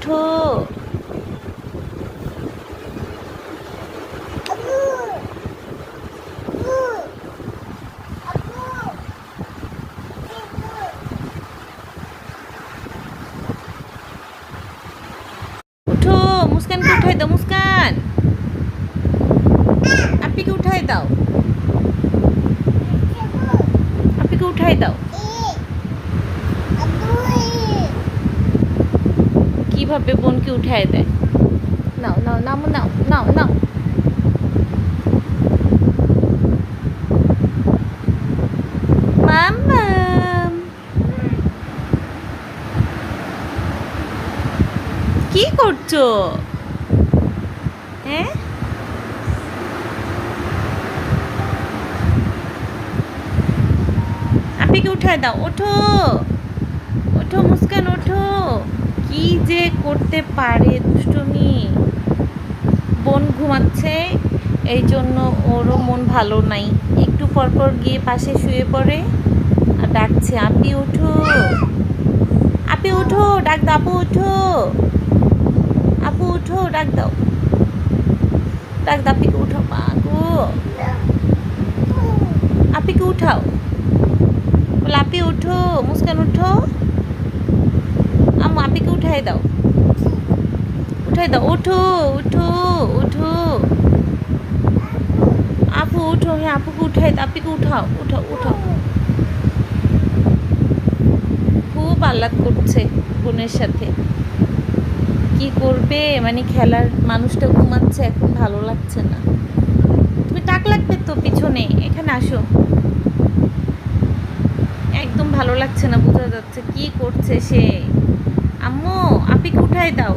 উঠো। উঠো, মুস্কানকে উঠাই দাও। মুস্কান, আপিকে উঠাই দাও। আপিকে উঠাই দাও। কিভাবে বোনকে উঠাই দেয়? নাও নাও নাও নাও নাও নাও। মাম্মাম, কি করছো? হ্যাঁ, আপিকে উঠাই দাও। ওঠো ওঠো মুস্কান, ওঠো। কি যে করতে পারে দুষ্টুমি। বোন ঘুমাচ্ছে, এই জন্য ওরও মন ভালো নাই। একটু পরপর গিয়ে পাশে শুয়ে পড়ে আর ডাকছে, আপি ওঠো, আপি ওঠো, ডাক দাও। আপু ওঠো, আপু ওঠো, ডাক দাও। ডাক দাও, আপিকে উঠাও। মা গো, আপিকে উঠাও। বলে আপি ওঠো, মুস্কান ওঠো। আম্মু আপিকে উঠাই দাও, উঠাই দাও। ওঠো ওঠো ওঠো। আপু উঠো। হ্যাঁ, আপুকে উঠাই দাও। আপিকে উঠাও, উঠাও উঠাও। খুব আহ্লাদ করছে বোনের সাথে। কি করবে, মানে খেলার মানুষটা ঘুমাচ্ছে, এখন ভালো লাগছে না। তুমি টাক লাগবে তো পিছনে, এখানে আসো। একদম ভালো লাগছে না, বোঝা যাচ্ছে কি করছে সে। আম্মু আপিকে উঠাই দাও।